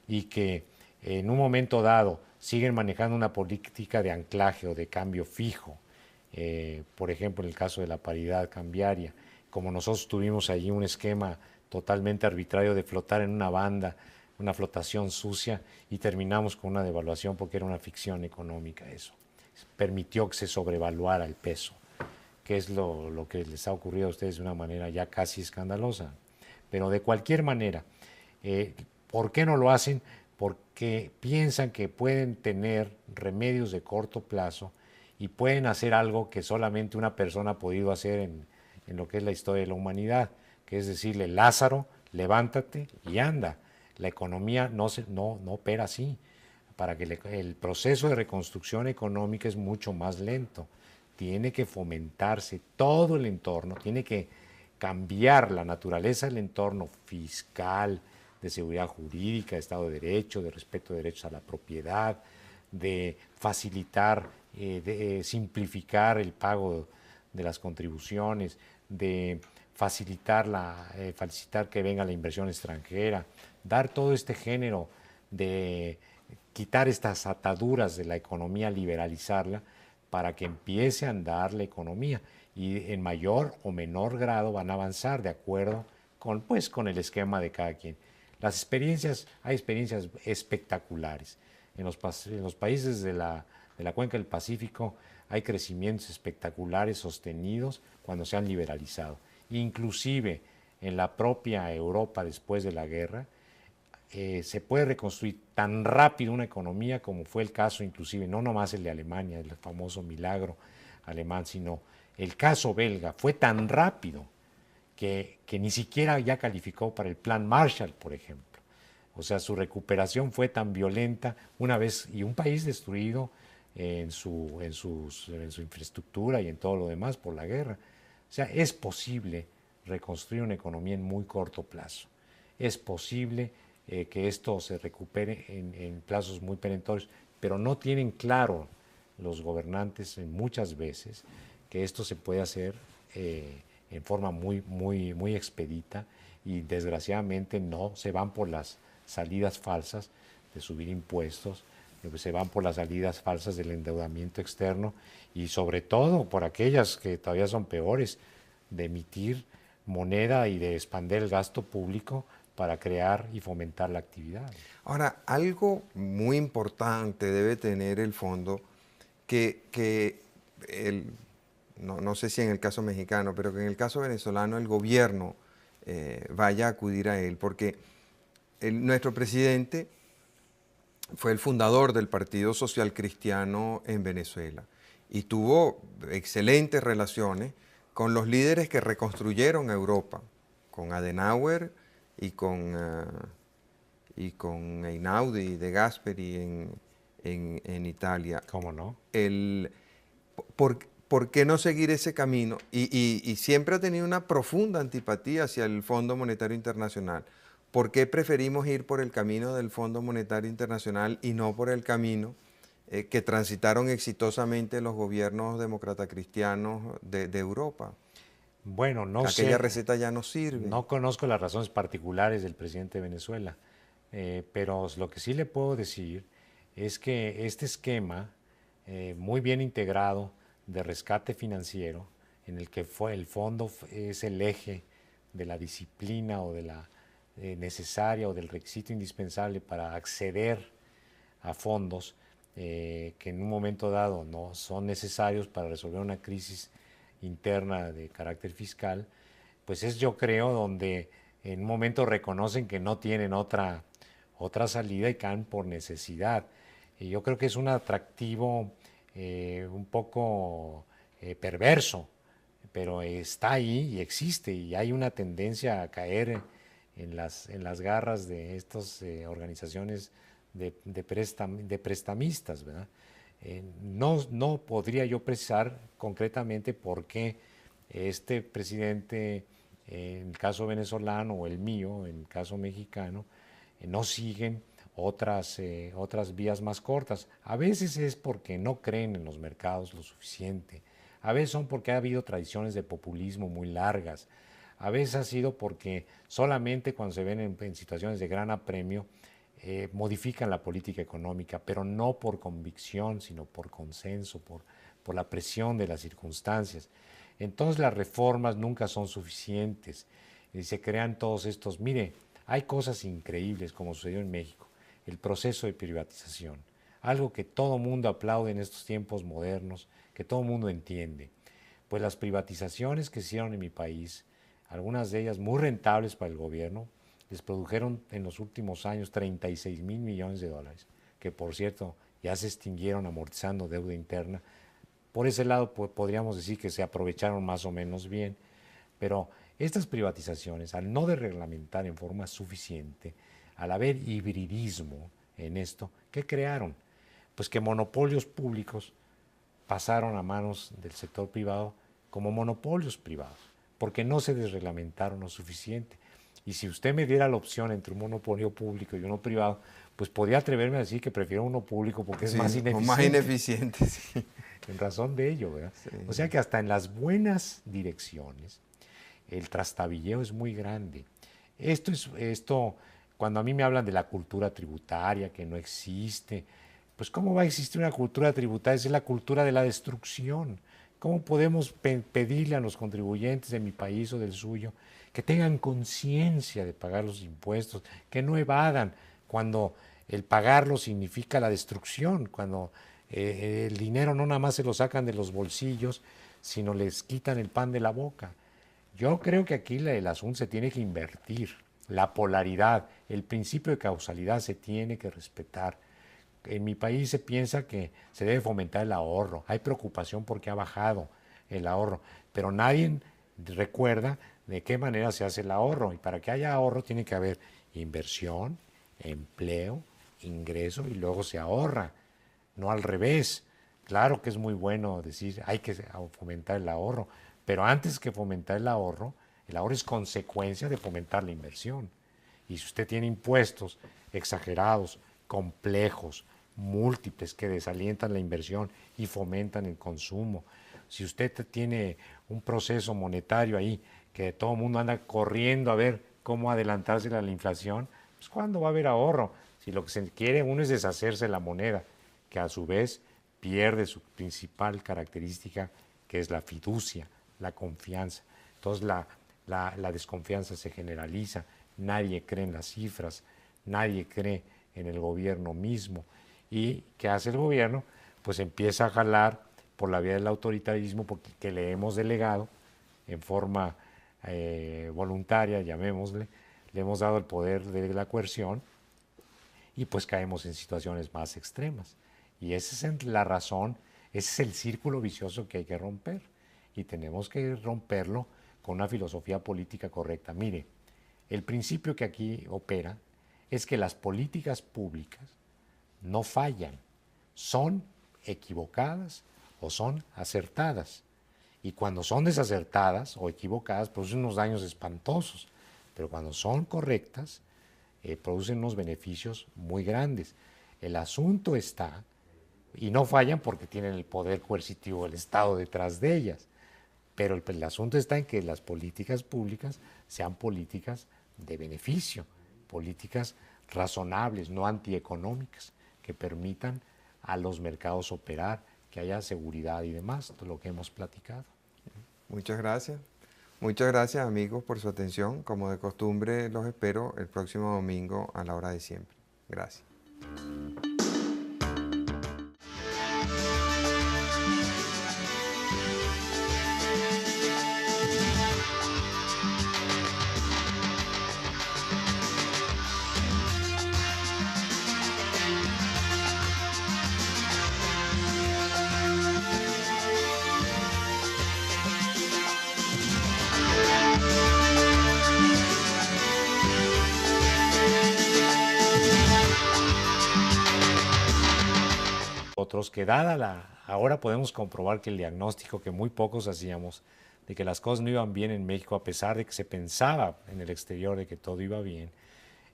y que en un momento dado siguen manejando una política de anclaje o de cambio fijo, por ejemplo en el caso de la paridad cambiaria, como nosotros tuvimos allí un esquema totalmente arbitrario de flotar en una banda, una flotación sucia, y terminamos con una devaluación porque era una ficción económica eso. Permitió que se sobrevaluara el peso, que es lo que les ha ocurrido a ustedes de una manera ya casi escandalosa. Pero de cualquier manera, ¿por qué no lo hacen? Porque piensan que pueden tener remedios de corto plazo y pueden hacer algo que solamente una persona ha podido hacer en lo que es la historia de la humanidad, que es decirle, Lázaro, levántate y anda. La economía no opera así. Para que el proceso de reconstrucción económica es mucho más lento. Tiene que fomentarse todo el entorno, tiene que cambiar la naturaleza del entorno fiscal, de seguridad jurídica, de Estado de Derecho, de respeto de derechos a la propiedad, de facilitar, de simplificar el pago de las contribuciones, de facilitar que venga la inversión extranjera, dar todo este género de quitar estas ataduras de la economía, liberalizarla, para que empiece a andar la economía y en mayor o menor grado van a avanzar de acuerdo con el esquema de cada quien. Hay experiencias espectaculares. En los países de la cuenca del Pacífico hay crecimientos espectaculares sostenidos cuando se han liberalizado. Inclusive en la propia Europa después de la guerra, se puede reconstruir tan rápido una economía como fue el caso inclusive, no nomás el de Alemania, el famoso milagro alemán, sino el caso belga, fue tan rápido que ni siquiera ya calificó para el plan Marshall, por ejemplo. O sea, su recuperación fue tan violenta una vez, y un país destruido en su infraestructura y en todo lo demás por la guerra. O sea, es posible reconstruir una economía en muy corto plazo. Es posible que esto se recupere en plazos muy perentorios, pero no tienen claro los gobernantes muchas veces que esto se puede hacer en forma muy expedita, y desgraciadamente no se van por las salidas falsas de subir impuestos, se van por las salidas falsas del endeudamiento externo, y sobre todo por aquellas que todavía son peores, de emitir moneda y de expandir el gasto público para crear y fomentar la actividad. Ahora, algo muy importante debe tener el fondo que no sé si en el caso mexicano, pero que en el caso venezolano el gobierno vaya a acudir a él, porque nuestro presidente fue el fundador del Partido Social Cristiano en Venezuela y tuvo excelentes relaciones con los líderes que reconstruyeron Europa, con Adenauer y con Einaudi de Gasperi en Italia. ¿Cómo no? ¿Por qué no seguir ese camino? Y siempre ha tenido una profunda antipatía hacia el Fondo Monetario Internacional. ¿Por qué preferimos ir por el camino del Fondo Monetario Internacional y no por el camino que transitaron exitosamente los gobiernos demócratas cristianos de Europa? Bueno, no Aquella sé, receta ya no sirve. no conozco las razones particulares del presidente de Venezuela, pero lo que sí le puedo decir es que este esquema muy bien integrado de rescate financiero, en el que el fondo es el eje de la disciplina o de la necesaria o del requisito indispensable para acceder a fondos que en un momento dado no son necesarios para resolver una crisis interna de carácter fiscal, pues es, yo creo, donde en un momento reconocen que no tienen otra salida y caen por necesidad. Y yo creo que es un atractivo un poco perverso, pero está ahí y existe, y hay una tendencia a caer en las garras de estas organizaciones de prestamistas, ¿verdad? No podría yo precisar concretamente por qué este presidente, en el caso venezolano, o el mío, en el caso mexicano, no siguen otras vías más cortas. A veces es porque no creen en los mercados lo suficiente, a veces son porque ha habido tradiciones de populismo muy largas, a veces ha sido porque solamente cuando se ven en situaciones de gran apremio modifican la política económica, pero no por convicción, sino por consenso, por la presión de las circunstancias. Entonces las reformas nunca son suficientes y se crean todos estos. Mire, hay cosas increíbles como sucedió en México, el proceso de privatización, algo que todo mundo aplaude en estos tiempos modernos, que todo mundo entiende. Pues las privatizaciones que se hicieron en mi país, algunas de ellas muy rentables para el gobierno, les produjeron en los últimos años 36,000 millones de dólares, que por cierto ya se extinguieron amortizando deuda interna. Por ese lado podríamos decir que se aprovecharon más o menos bien, pero estas privatizaciones, al no reglamentar en forma suficiente, al haber hibridismo en esto, ¿qué crearon? Pues que monopolios públicos pasaron a manos del sector privado como monopolios privados, porque no se desreglamentaron lo suficiente. Y si usted me diera la opción entre un monopolio público y uno privado, pues podría atreverme a decir que prefiero uno público porque es más ineficiente. Más ineficiente, sí. En razón de ello, ¿verdad? Sí. O sea que hasta en las buenas direcciones el trastabilleo es muy grande. Esto, cuando a mí me hablan de la cultura tributaria que no existe, pues ¿cómo va a existir una cultura tributaria? Es la cultura de la destrucción, ¿Cómo podemos pedirle a los contribuyentes de mi país o del suyo que tengan conciencia de pagar los impuestos, que no evadan cuando el pagarlo significa la destrucción, cuando el dinero no nada más se lo sacan de los bolsillos, sino les quitan el pan de la boca? Yo creo que aquí el asunto se tiene que invertir, la polaridad, el principio de causalidad se tiene que respetar. En mi país se piensa que se debe fomentar el ahorro. Hay preocupación porque ha bajado el ahorro, pero nadie recuerda de qué manera se hace el ahorro. Y para que haya ahorro tiene que haber inversión, empleo, ingreso y luego se ahorra, no al revés. Claro que es muy bueno decir hay que fomentar el ahorro, pero antes que fomentar el ahorro es consecuencia de fomentar la inversión. Y si usted tiene impuestos exagerados, complejos, múltiples que desalientan la inversión y fomentan el consumo, si usted tiene un proceso monetario ahí que todo el mundo anda corriendo a ver cómo adelantarse a la inflación, pues ¿cuándo va a haber ahorro? Si lo que se quiere uno es deshacerse de la moneda, que a su vez pierde su principal característica, que es la fiducia, la confianza. Entonces la desconfianza se generaliza, nadie cree en las cifras, nadie cree en el gobierno mismo. ¿Y qué hace el gobierno? Pues empieza a jalar por la vía del autoritarismo que le hemos delegado en forma voluntaria, llamémosle, le hemos dado el poder de la coerción y pues caemos en situaciones más extremas. Y esa es la razón, ese es el círculo vicioso que hay que romper y tenemos que romperlo con una filosofía política correcta. Mire, el principio que aquí opera es que las políticas públicas no fallan, son equivocadas o son acertadas. Y cuando son desacertadas o equivocadas producen unos daños espantosos, pero cuando son correctas producen unos beneficios muy grandes. El asunto está, y no fallan porque tienen el poder coercitivo del Estado detrás de ellas, pero el asunto está en que las políticas públicas sean políticas de beneficio, políticas razonables, no antieconómicas, que permitan a los mercados operar, que haya seguridad y demás, todo lo que hemos platicado. Muchas gracias. Muchas gracias, amigos, por su atención. Como de costumbre, los espero el próximo domingo a la hora de siempre. Gracias. Otros que ahora podemos comprobar que el diagnóstico que muy pocos hacíamos de que las cosas no iban bien en México, a pesar de que se pensaba en el exterior de que todo iba bien,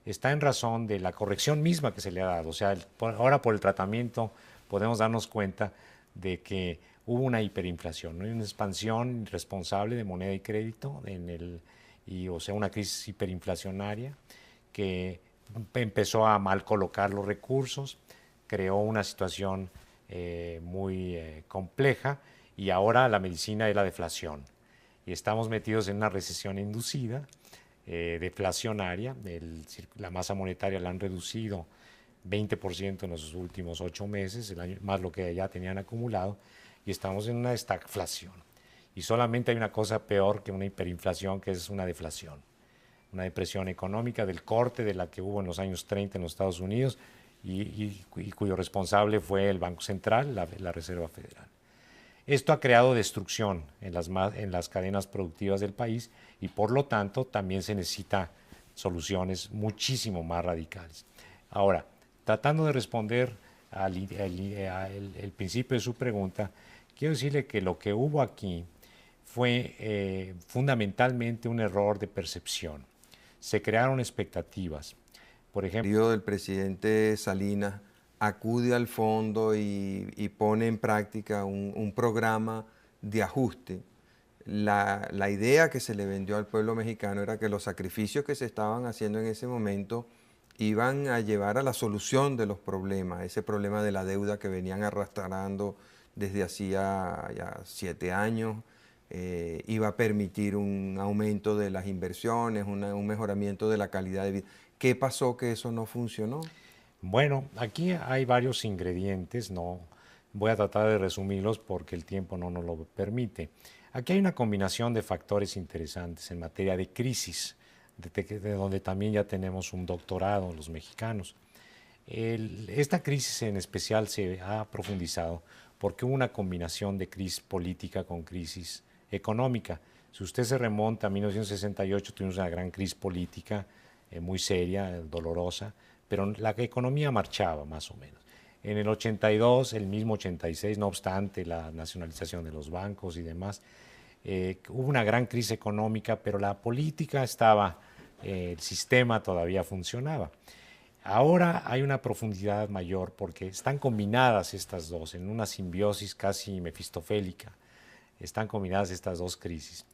está en razón de la corrección misma que se le ha dado. O sea, ahora por el tratamiento podemos darnos cuenta de que hubo una hiperinflación, ¿no? Una expansión irresponsable de moneda y crédito, o sea, una crisis hiperinflacionaria que empezó a mal colocar los recursos, creó una situación muy compleja y ahora la medicina es la deflación. Y estamos metidos en una recesión inducida, deflacionaria. La masa monetaria la han reducido 20% en los últimos 8 meses, más lo que ya tenían acumulado, y estamos en una estagflación. Y solamente hay una cosa peor que una hiperinflación, que es una deflación, una depresión económica del corte de la que hubo en los años 30 en los Estados Unidos y cuyo responsable fue el Banco Central, la Reserva Federal. Esto ha creado destrucción en las cadenas productivas del país y por lo tanto también se necesita soluciones muchísimo más radicales. Ahora, tratando de responder al principio de su pregunta, quiero decirle que lo que hubo aquí fue fundamentalmente un error de percepción. Se crearon expectativas. Por ejemplo, El presidente Salinas acude al fondo y pone en práctica un programa de ajuste. La idea que se le vendió al pueblo mexicano era que los sacrificios que se estaban haciendo en ese momento iban a llevar a la solución de los problemas, ese problema de la deuda que venían arrastrando desde hacía ya 7 años. Iba a permitir un aumento de las inversiones, un mejoramiento de la calidad de vida. ¿Qué pasó que eso no funcionó? Bueno, aquí hay varios ingredientes, no voy a tratar de resumirlos porque el tiempo no nos lo permite. Aquí hay una combinación de factores interesantes en materia de crisis, de donde también ya tenemos un doctorado los mexicanos. Esta crisis en especial se ha profundizado porque hubo una combinación de crisis política con crisis económica. Si usted se remonta a 1968, tuvimos una gran crisis política muy seria, dolorosa, pero la economía marchaba más o menos. En el 82, el mismo 86, no obstante la nacionalización de los bancos y demás, hubo una gran crisis económica, pero la política estaba, el sistema todavía funcionaba. Ahora hay una profundidad mayor porque están combinadas estas dos en una simbiosis casi mefistofélica. Están combinadas estas dos crisis.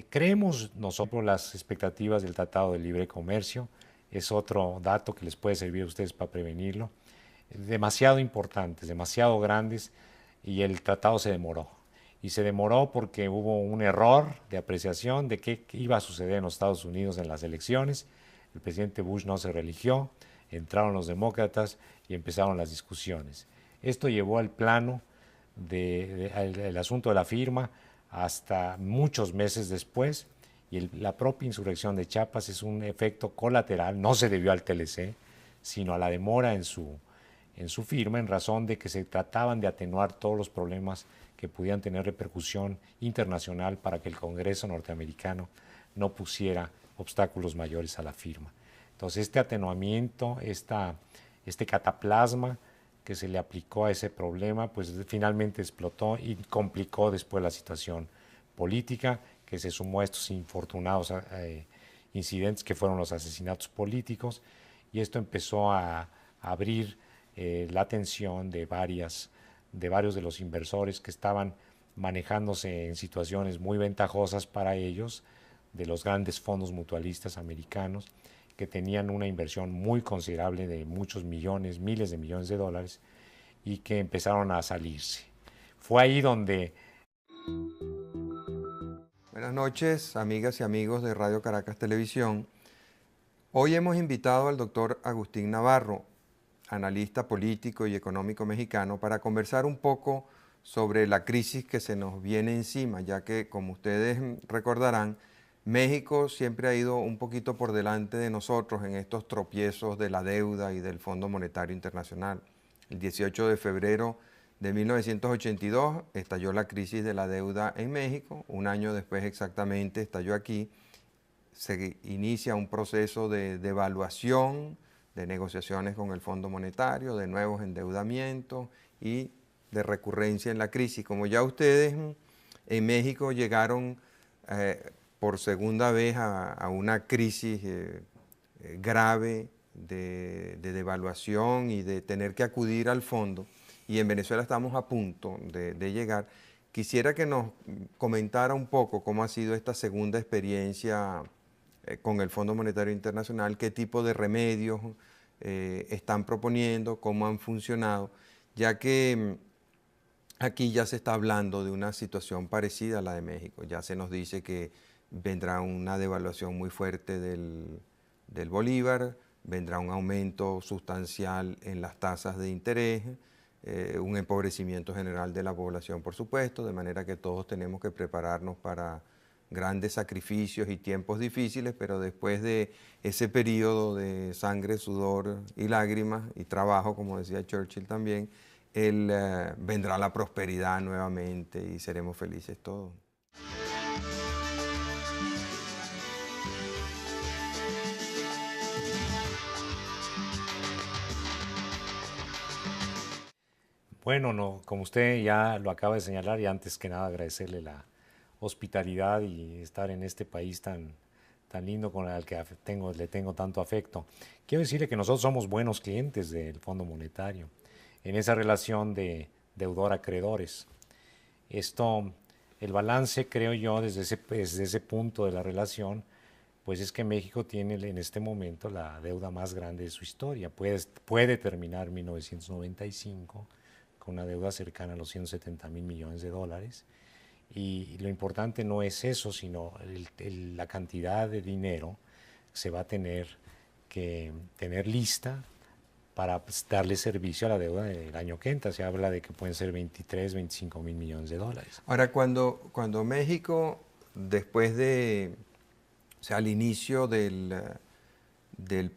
Creemos nosotros las expectativas del Tratado de Libre Comercio, es otro dato que les puede servir a ustedes para prevenirlo, demasiado importantes, demasiado grandes, y el tratado se demoró. Y se demoró porque hubo un error de apreciación de qué iba a suceder en los Estados Unidos en las elecciones. El presidente Bush no se reeligió, entraron los demócratas y empezaron las discusiones. Esto llevó al plano el asunto de la firma hasta muchos meses después, y la propia insurrección de Chiapas es un efecto colateral, no se debió al TLC, sino a la demora en su firma, en razón de que se trataban de atenuar todos los problemas que pudieran tener repercusión internacional para que el Congreso norteamericano no pusiera obstáculos mayores a la firma. Entonces, este atenuamiento, este cataplasma que se le aplicó a ese problema, pues finalmente explotó y complicó después la situación política, que se sumó a estos infortunados incidentes que fueron los asesinatos políticos, y esto empezó a abrir la atención de varios de los inversores que estaban manejándose en situaciones muy ventajosas para ellos, de los grandes fondos mutualistas americanos, que tenían una inversión muy considerable de muchos millones, miles de millones de dólares, y que empezaron a salirse. Fue ahí donde... Buenas noches, amigas y amigos de Radio Caracas Televisión. Hoy hemos invitado al doctor Agustín Navarro, analista político y económico mexicano, para conversar un poco sobre la crisis que se nos viene encima, ya que, como ustedes recordarán, México siempre ha ido un poquito por delante de nosotros en estos tropiezos de la deuda y del Fondo Monetario Internacional. El 18 de febrero de 1982 estalló la crisis de la deuda en México, un año después exactamente estalló aquí. Se inicia un proceso de devaluación, de negociaciones con el Fondo Monetario, de nuevos endeudamientos y de recurrencia en la crisis. Como ya ustedes en México llegaron por segunda vez a una crisis grave de devaluación y de tener que acudir al fondo, y en Venezuela estamos a punto de llegar, quisiera que nos comentara un poco cómo ha sido esta segunda experiencia con el Fondo Monetario Internacional, qué tipo de remedios están proponiendo, cómo han funcionado, ya que aquí ya se está hablando de una situación parecida a la de México. Ya se nos dice que vendrá una devaluación muy fuerte del bolívar, vendrá un aumento sustancial en las tasas de interés, un empobrecimiento general de la población, por supuesto, de manera que todos tenemos que prepararnos para grandes sacrificios y tiempos difíciles, pero después de ese periodo de sangre, sudor y lágrimas y trabajo, como decía Churchill también, vendrá la prosperidad nuevamente y seremos felices todos. Bueno, no, como usted ya lo acaba de señalar, y antes que nada agradecerle la hospitalidad y estar en este país tan lindo con el que le tengo tanto afecto. Quiero decirle que nosotros somos buenos clientes del Fondo Monetario en esa relación de deudor-acreedores. Esto, el balance, creo yo, desde ese punto de la relación, pues es que México tiene en este momento la deuda más grande de su historia. Puede terminar 1995 con una deuda cercana a los 170.000 millones de dólares. Y lo importante no es eso, sino la cantidad de dinero que se va a tener que tener lista para darle servicio a la deuda del año que entra. Se habla de que pueden ser 23, 25.000 millones de dólares. Ahora, cuando México, después de, o sea, al inicio del